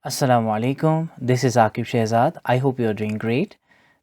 Assalamu alaikum. This is Akib Shehzad. I hope you are doing great.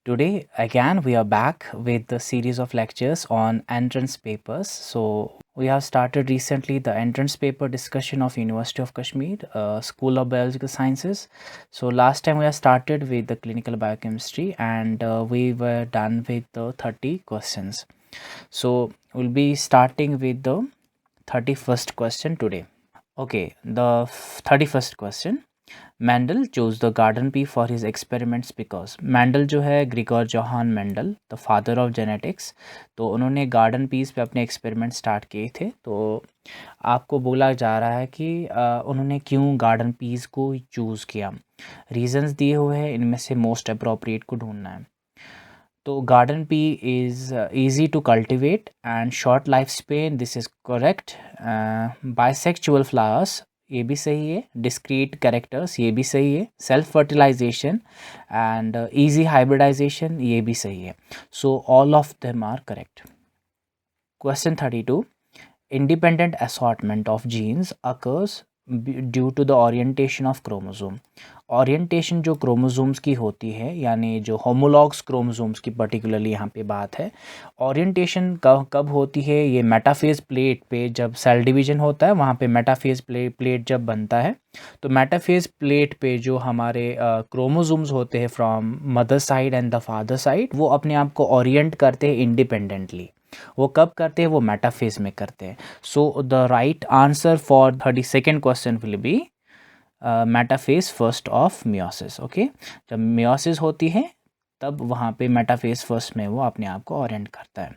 Today, again, we are back with the series of lectures on entrance papers. So, we have started recently the entrance paper discussion of University of Kashmir, School of Biological Sciences. So, last time we have started with the clinical biochemistry and we were done with the 30 questions. So, we'll be starting with the 31st question today. Okay, the 31st question. Mendel chose the garden pea for his experiments because Mendel जो है Gregor Johann Mendel the father of genetics, तो उन्होंने garden piece पे अपने experiment start किए थे। तो आपको बोला जा रहा है कि उन्होंने क्यों गार्डन पीस को चूज़ किया। रीजंस दिए हुए हैं, इनमें से मोस्ट अप्रोप्रिएट को ढूंढना है। तो garden pea is easy to cultivate and short life span, this is correct. Bisexual flowers, ये भी सही है। डिस्क्रीट कैरेक्टर्स, ये भी सही है। Self fertilization and easy hybridization, ये भी सही है। So all of them are correct. Question 32, independent assortment of genes occurs due to the orientation of chromosome। Orientation जो क्रोमोसोम्स की होती है, यानी जो होमोलॉग्स क्रोमोसोम्स की पर्टिकुलरली यहाँ पे बात है। ओरिएंटेशन कब होती है? ये मेटाफेज प्लेट पे जब सेल डिवीजन होता है, वहाँ पे मेटाफेज प्लेट जब बनता है, तो मेटाफेज प्लेट पे जो हमारे क्रोमोसोम्स होते हैं from mother side and the father side, वो अपने आप को ओरिएंट करते हैं इंडिपेंडेंटली। वो कब करते हैं? वो मेटाफेज में करते हैं। So the right answer for 32nd question will be metaphase first of meiosis. Okay, जब मियोसिस होती है तब वहाँ पे मेटाफेज फर्स्ट में वो अपने आप को ओरिएंट करता है।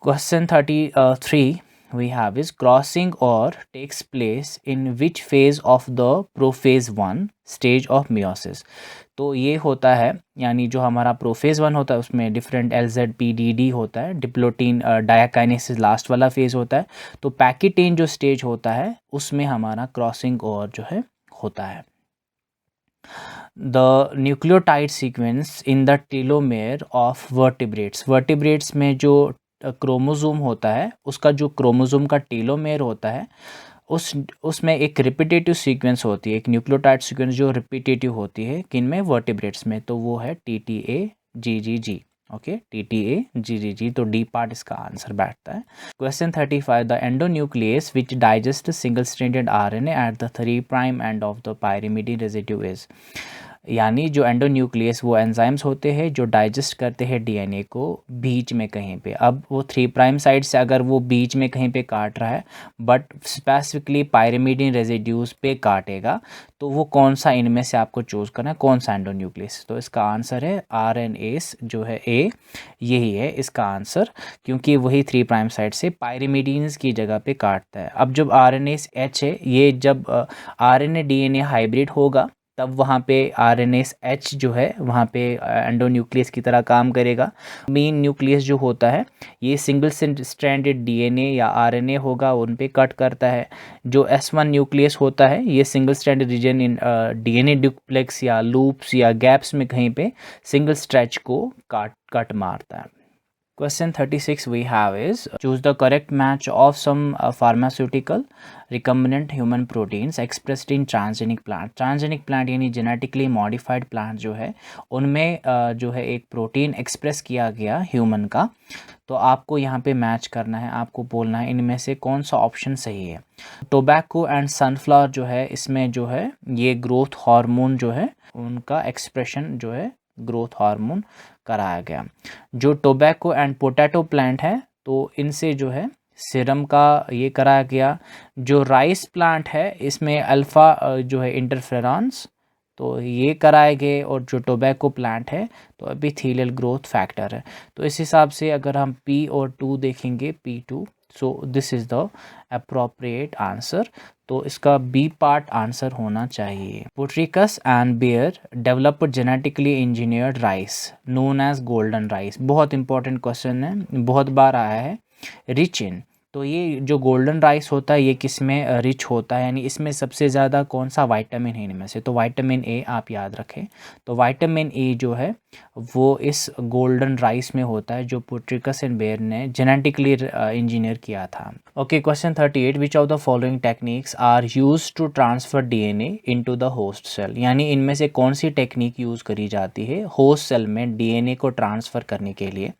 Question 33 we have is crossing or takes place in which phase of the prophase 1 stage of meiosis। तो ये होता है, यानी जो हमारा प्रोफेज 1 होता है उसमें डिफरेंट LZPDD होता है, डिप्लोटीन डायाकाइनेसिस लास्ट वाला फेज होता है। तो पैकिटेन जो स्टेज होता है उसमें हमारा क्रॉसिंग ओवर जो है होता है। The nucleotide sequence in the telomere of vertebrates में जो क्रोमोसोम होता है, उसका जो क्रोमोसोम का टेलोमेयर होता है उसमें एक रिपीटेटिव सीक्वेंस होती है, एक न्यूक्लियोटाइड सीक्वेंस जो रिपीटेटिव होती है, किन में? वर्टिब्रेट्स में। तो वो है TTA-GGG। ओके, TTA-GGG, तो डी पार्ट इसका आंसर बैठता है। Question 35, the endonuclease which digest single stranded RNA at the 3' end of the pyrimidine residue is. यानी जो एंडोन्यूक्लियस वो एंजाइम्स होते हैं जो डाइजेस्ट करते हैं DNA को बीच में कहीं पे। अब वो 3' साइड से अगर वो बीच में कहीं पे काट रहा है, बट स्पेसिफिकली पायरिमिडीन रेजिड्यूज पे काटेगा, तो वो कौन सा इनमें से आपको चूज़ करना है, कौन सा एंडोन्यूक्लियस? तो इसका आंसर है RNase जो है A, यही है इसका आंसर, क्योंकि वही 3' साइड से पायरिमिडीन्स की जगह पे काटता है। अब जब RNase H है, ये जब RNA DNA हाइब्रिड होगा तब वहाँ पे RNase H जो है वहाँ पे एंडोन्यूक्लियस की तरह काम करेगा। मेन न्यूक्लियस जो होता है ये सिंगल स्ट्रैंडेड DNA या RNA होगा, उन पे कट करता है। जो S1 न्यूक्लियस होता है ये सिंगल स्ट्रैंडेड रीजन इन DNA डुप्लेक्स या लूप्स या गैप्स में कहीं पे सिंगल स्ट्रेच को कट मारता है। Question 36 we have is choose the correct match of some pharmaceutical recombinant human proteins expressed in transgenic plant। transgenic plant यानी genetically modified plant जो है उनमें जो है एक प्रोटीन एक्सप्रेस किया गया ह्यूमन का। तो आपको यहाँ पे मैच करना है, आपको बोलना है इनमें से कौन सा ऑप्शन सही है। टोबैको एंड सनफ्लावर जो है इसमें जो है ये ग्रोथ हार्मोन जो है उनका एक्सप्रेशन जो है ग्रोथ हार्मोन कराया गया। जो टोबैको एंड पोटैटो प्लांट है तो इनसे जो है सीरम का ये कराया गया। जो राइस प्लांट है इसमें अल्फ़ा जो है इंटरफेरॉन्स, तो ये कराए गए। और जो टोबैको प्लांट है तो एपिथेलियल ग्रोथ फैक्टर है। तो इस हिसाब से अगर हम P और 2 देखेंगे, P2, so this is the appropriate answer. तो इसका B पार्ट आंसर होना चाहिए। Potrykus and Beyer developed genetically engineered rice known as golden rice. बहुत इंपॉर्टेंट क्वेश्चन है, बहुत बार आया है। रिच इन तो ये जो गोल्डन राइस होता है ये किस में रिच होता है, यानी इसमें सबसे ज़्यादा कौन सा विटामिन है इनमें से, तो विटामिन ए आप याद रखें। तो विटामिन ए जो है वो इस गोल्डन राइस में होता है जो पुट्रिकस एंड बेयर ने जेनेटिकली इंजीनियर किया था। Okay, question 38, which of the following techniques are use to transfer DNA into the host cell, यानी इनमें से कौन सी टेक्निक यूज़ करी जाती है होस्ट सेल में डीएनए को ट्रांसफ़र करने के लिए।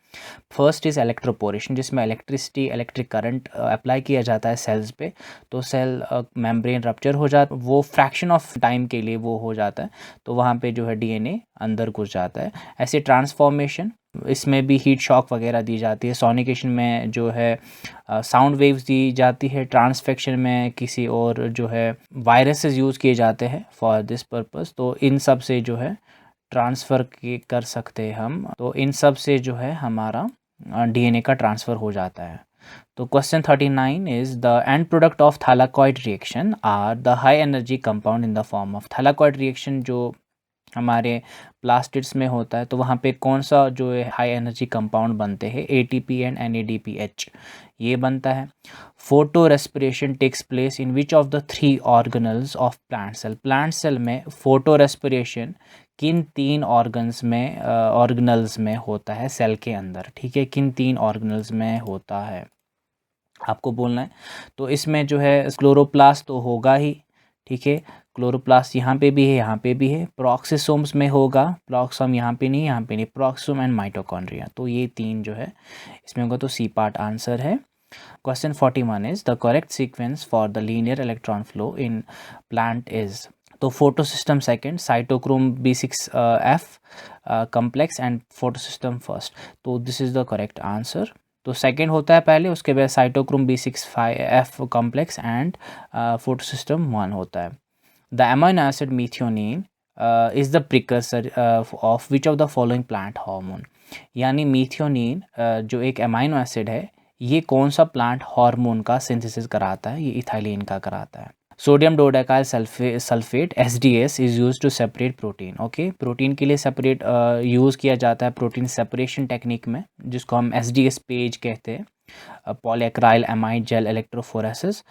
फर्स्ट इज़ इलेक्ट्रोपोरेशन, जिसमें इलेक्ट्रिक करंट अप्लाई किया जाता है सेल्स पे, तो सेल मेम्ब्रेन रप्चर हो जाता है, वो फ्रैक्शन ऑफ टाइम के लिए वो हो जाता है, तो वहाँ पे जो है डीएनए अंदर घुस जाता है। ऐसे ट्रांसफॉर्मेशन, इसमें भी हीट शॉक वगैरह दी जाती है। सोनिकेशन में जो है साउंड वेव्स दी जाती है। ट्रांसफेक्शन में किसी और जो है वायरसेस यूज़ किए जाते हैं फॉर दिस पर्पस। तो इन सब से जो है ट्रांसफ़र कर सकते हैं हम, तो इन सब से जो है हमारा डीएनए का ट्रांसफ़र हो जाता है। तो question 39 is the end product of thylakoid reaction are the high energy compound in the form of thylakoid reaction, जो हमारे प्लास्टिड्स में होता है, तो वहाँ पे कौन सा जो है हाई एनर्जी कंपाउंड बनते हैं, एटीपी एंड NADPH ये बनता है। Photo respiration takes place in which of the 3 organelles of plant cell, plant cell में फोटो रेस्पिरेशन किन 3 ऑर्गेनल्स में होता है सेल के अंदर, ठीक है, किन 3 ऑर्गेनल्स में होता है आपको बोलना है। तो इसमें जो है क्लोरोप्लास्ट तो होगा ही, ठीक है, क्लोरोप्लास्ट यहाँ पे भी है, यहाँ पे भी है। प्रोक्सिसोम्स में होगा, प्रोक्सोम यहाँ पे नहीं, यहाँ पे नहीं, प्रोक्सोम एंड माइटोकॉन्ड्रिया, तो ये 3 जो है इसमें होगा, तो सी पार्ट आंसर है। Question 41 is the correct sequence for the linear electron flow in plant is, तो photosystem second, cytochrome B6F complex and photosystem first, तो this is the correct answer. तो सेकेंड होता है पहले, उसके बाद cytochrome B6F complex and photosystem 1 होता है। The amino acid मीथियोनिन is the precursor of which of the following plant hormone, यानी मीथियोनिन जो एक अमाइनो एसिड है ये कौन सा प्लांट हार्मोन का सिंथेसिस कराता है, ये इथाइलिन का कराता है। Sodium dodecyl sulphate SDS is use to separate protein, okay, protein के लिए सेपरेट यूज़ किया जाता है प्रोटीन सेपरेशन टेक्निक में, जिसको हम SDS पेज कहते हैं, पॉलीएक्राइल एमाइड जेल इलेक्ट्रोफोरेसिस।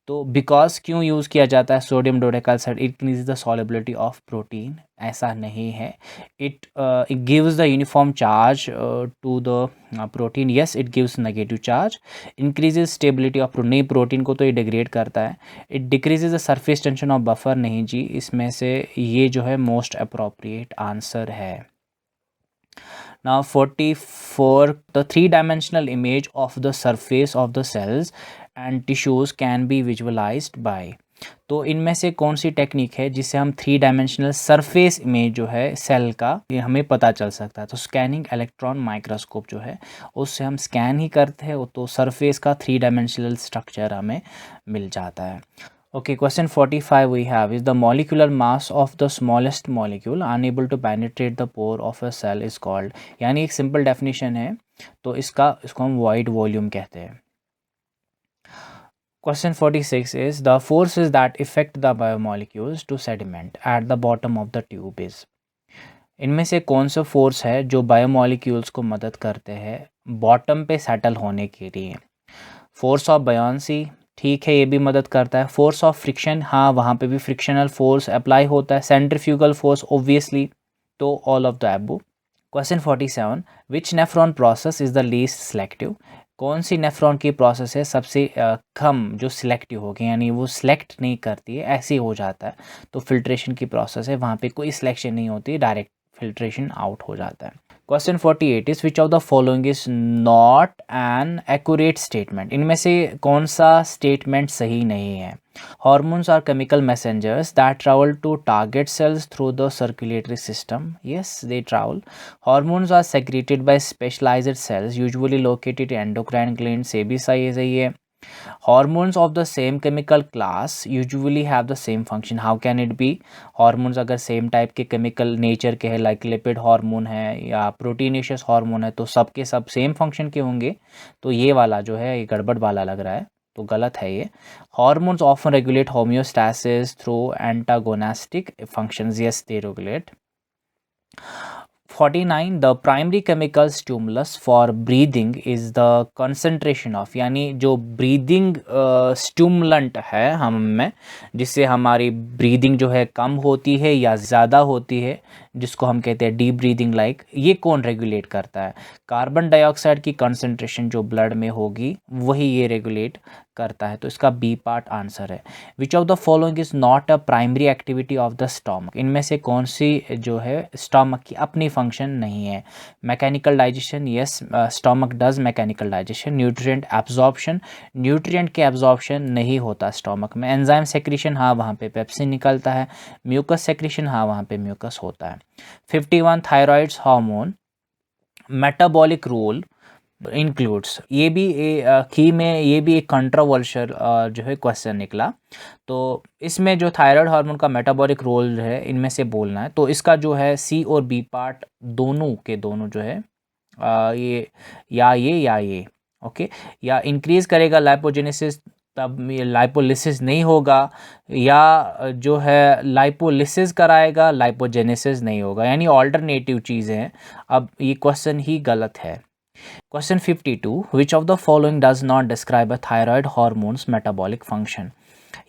तो बिकॉज क्यों यूज़ किया जाता है sodium dodecyl sulphate, it increase the solubility of protein, ऐसा नहीं है, it gives the uniform charge to the protein, yes it gives negative charge, increases stability of protein, नहीं protein को तो ये डिग्रेड करता है, it decreases the surface tension of buffer, नहीं जी, इसमें से ये जो है मोस्ट अप्रोप्रिएट आंसर है। Now 44, the three-dimensional image of the surface of the cells and tissues can be visualized by, तो इनमें से कौन सी टेक्निक है जिससे हम 3 डायमेंशनल सरफेस इमेज जो है सेल का ये हमें पता चल सकता है, तो स्कैनिंग इलेक्ट्रॉन माइक्रोस्कोप जो है उससे हम स्कैन ही करते हैं, तो सरफेस का 3 डायमेंशनल स्ट्रक्चर हमें मिल जाता है। Okay, question 45 we have is the molecular mass of the smallest molecule unable to penetrate the pore of a cell is called, यानी एक सिंपल डेफिनेशन है, तो इसको हम void volume कहते हैं। Question 46 is the forces that affect the biomolecules to sediment at the bottom of the tube is, इनमें से कौन सा फोर्स है जो बायोमोलिक्यूल्स को मदद करते हैं बॉटम पे सेटल होने के लिए। फोर्स ऑफ बायोंसी, ठीक है, ये भी मदद करता है। फोर्स ऑफ फ्रिक्शन, हाँ वहाँ पे भी फ्रिक्शनल फोर्स अप्लाई होता है। सेंट्रीफ्यूगल फोर्स ऑब्वियसली, तो all of the above. Question 47, which nephron process is the least selective, कौन सी नेफ्रॉन की प्रोसेस है सबसे कम जो सिलेक्टिव होगी, यानी वो सिलेक्ट नहीं करती है, ऐसे हो जाता है, तो फिल्ट्रेशन की प्रोसेस है, वहाँ पे कोई सिलेक्शन नहीं होती, डायरेक्ट फिल्ट्रेशन आउट हो जाता है। Question 48 is which of the following is not an accurate statement, इनमें से कौन सा स्टेटमेंट सही नहीं है। Hormones are chemical messengers that travel to target cells through the circulatory system. Yes, they travel. Hormones are secreted by specialized cells, usually located in endocrine glands. से भी सही है। Hormones of the same chemical class usually have the same function. How can it be? Hormones अगर same type के chemical nature के है, like lipid hormone है या proteinaceous hormone है, तो सब के सब same function के होंगे, तो ये वाला जो है ये गड़बड़ वाला लग रहा है, तो गलत है ये। Hormones often regulate homeostasis through antagonistic functions. Yes, they regulate. 49 the primary chemical stimulus for breathing is the concentration of, यानी जो ब्रीदिंग स्टिमुलेंट है हम में, जिससे हमारी ब्रीदिंग जो है कम होती है या ज़्यादा होती है, जिसको हम कहते हैं डीप ब्रीदिंग लाइक, ये कौन रेगुलेट करता है? कार्बन डाइऑक्साइड की कंसंट्रेशन जो ब्लड में होगी वही ये रेगुलेट करता है। तो इसका बी पार्ट आंसर है। Which of the following is not a primary activity of the stomach, इनमें से कौन सी जो है स्टमक की अपनी फंक्शन नहीं है? Mechanical digestion, yes stomach does mechanical digestion. Nutrient absorption, nutrient के एब्जॉर्प्शन नहीं होता स्टमक में। एंजाइम सेक्रेशन, हाँ वहाँ पे पेप्सिन निकलता है। म्यूकस सेक्रेशन, हाँ वहाँ पे म्यूकस होता है। 51 thyroids hormone metabolic role includes, ये भी की में ये भी एक कंट्रोवर्शियल जो है क्वेश्चन निकला। तो इसमें जो थायराइड हार्मोन का मेटाबॉलिक रोल है इनमें से बोलना है, तो इसका जो है सी और बी पार्ट दोनों के दोनों जो है ये या ये ओके, या इंक्रीज करेगा लाइपोजेनेसिस, तब ये लाइपोलिसिस नहीं होगा, या जो है लाइपोलिसिस कराएगा लाइपोजेनेसिस नहीं होगा, यानी ऑल्टरनेटिव चीज़ें हैं। अब ये क्वेश्चन ही गलत है। Question 52 which of the following does not describe a thyroid hormone's metabolic function,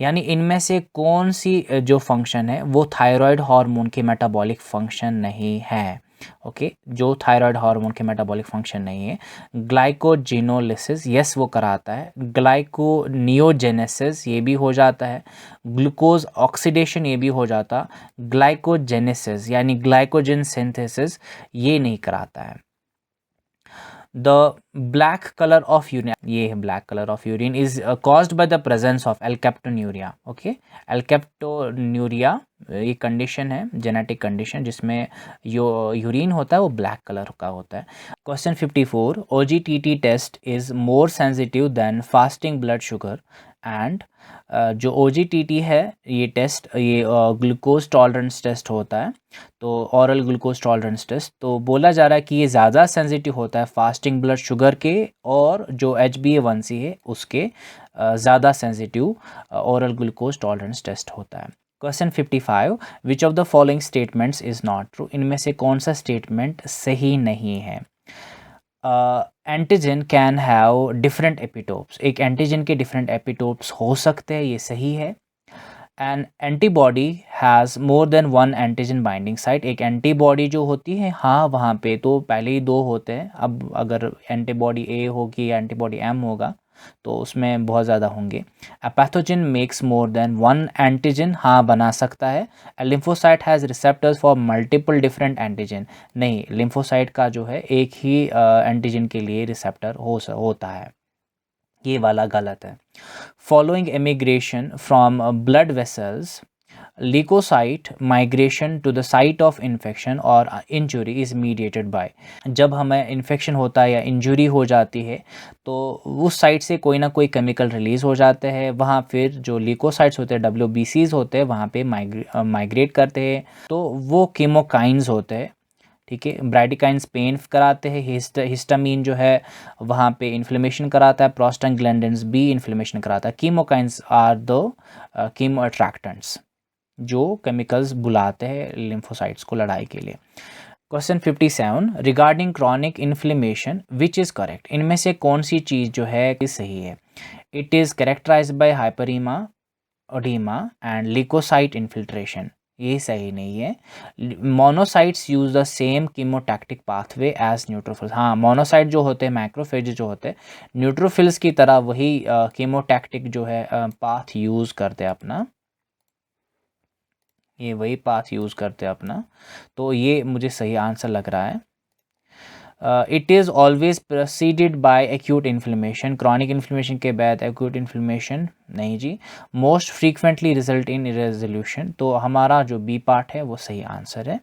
यानी इनमें से कौन सी जो फंक्शन है वो थायराइड हार्मोन के मेटाबॉलिक फंक्शन नहीं है? ओके जो थायराइड हार्मोन के मेटाबॉलिक फंक्शन नहीं है। ग्लाइकोजिनोलिसिस, यस वो कराता है। ग्लाइकोनियोजेनेसिस, ये भी हो जाता है। ग्लूकोज ऑक्सीडेशन, ये भी हो जाता। ग्लाइकोजेनेसिस यानी ग्लाइकोजन सिंथेसिस, ये नहीं कराता है। The black colour of urine, ये है black colour of urine is caused by the presence of alkaptonuria. Okay alkaptonuria ये कंडीशन है, जेनेटिक कंडीशन, जिसमें यूरिन होता है वो ब्लैक कलर का होता है। Question 54 OGTT test is more sensitive than fasting blood sugar and, जो OGTT है ये टेस्ट, ये ग्लूकोज टॉलरेंस टेस्ट होता है, तो ऑरल ग्लूकोज टॉलरेंस टेस्ट, तो बोला जा रहा है कि ये ज़्यादा सेंसिटिव होता है फास्टिंग ब्लड शुगर के, और जो HbA1c है उसके ज़्यादा sensitive oral glucose tolerance test होता है। Question 55 which of the following statements is not true, इनमें से कौन सा स्टेटमेंट सही नहीं है? Antigen can have different epitopes, एक एंटीजन के डिफरेंट एपिटोप्स हो सकते हैं, ये सही है। An antibody has more than one antigen binding site, एक एंटीबॉडी जो होती है, हाँ वहाँ पे तो पहले ही दो होते हैं, अब अगर एंटीबॉडी ए होगी या एंटीबॉडी एम होगा तो उसमें बहुत ज़्यादा होंगे। A pathogen makes more than one antigen, हाँ बना सकता है। A lymphocyte has receptors for multiple different antigen, नहीं लिम्फोसाइट का जो है एक ही एंटीजन के लिए रिसेप्टर होता है, ये वाला गलत है। Following emigration from blood vessels leukocyte migration to the site of infection और इंजुरी इज़ मीडिएटेड बाय, जब हमें इन्फेक्शन होता है या इंजुरी हो जाती है तो उस साइट से कोई ना कोई केमिकल रिलीज़ हो जाते हैं, वहाँ फिर जो ल्यूकोसाइट्स होते हैं WBCs होते हैं वहाँ पे माइग्रेट करते हैं, तो वो कीमोकाइंस होते हैं, ठीक है। ब्राइडिकाइंस पेन कराते हैं, हिस्टामीन जो है वहाँ पे इन्फ्लेमेशन कराता है, प्रोस्टाग्लैंडिन्स भी इन्फ्लेमेशन कराता है। Chemokines are the chemo attractants, जो केमिकल्स बुलाते हैं लिम्फोसाइट्स को लड़ाई के लिए। Question 57 regarding chronic inflammation which is correct, इनमें से कौन सी चीज़ जो है कि सही है? It is characterized by hyperaemia oedema and leukocyte infiltration, ये सही नहीं है। Monocytes use the same chemotactic pathway as neutrophils, हाँ मोनोसाइट जो होते हैं मैक्रोफेज जो होते हैं न्यूट्रोफिल्स की तरह वही कीमोटैक्टिक जो है पाथ यूज़ करते हैं अपना, ये वही पाथ यूज़ करते हैं अपना, तो ये मुझे सही आंसर लग रहा है। It is always preceded by acute inflammation, chronic inflammation के बाद एक्यूट इन्फ्लेमेशन नहीं जी। Most frequently result in resolution, तो हमारा जो बी पार्ट है वो सही आंसर है।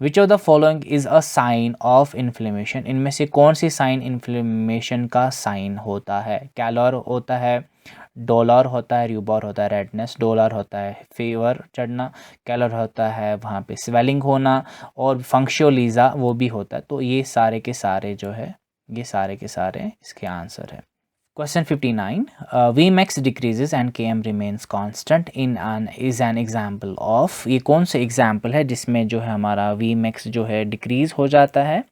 Which of the following is a sign of inflammation, इनमें से कौन सी साइन इन्फ्लेमेशन का साइन होता है? कैलोर होता है, डोलर होता है, रूबर होता है रेडनेस, डोलर होता है फीवर चढ़ना, कैलर होता है वहाँ पे स्वेलिंग होना, और फंक्शोलीजा वो भी होता है। तो ये सारे के सारे जो है, ये सारे के सारे इसके आंसर है। Question 59. Vmax decreases and Km remains constant is an example of, ये कौन से एग्जाम्पल है जिसमें जो है हमारा Vmax जो है डिक्रीज़ हो जाता है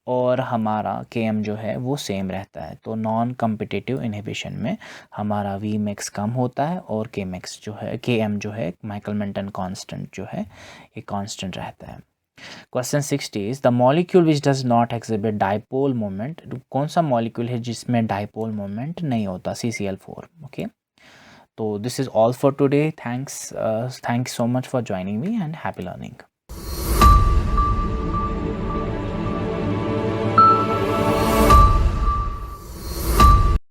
और हमारा Km जो है वो सेम रहता है। तो नॉन कम्पिटिटिव इनहिबिशन में हमारा Vmax कम होता है और Km जो है माइकल मेंटन कांस्टेंट जो है ये कांस्टेंट रहता है। Question 60 is the molecule which does not exhibit dipole moment, कौन सा मॉलिक्यूल है जिसमें डाइपोल मोमेंट नहीं होता, CCl4। ओके, तो this is all for today. Thanks so much for joining me and happy learning.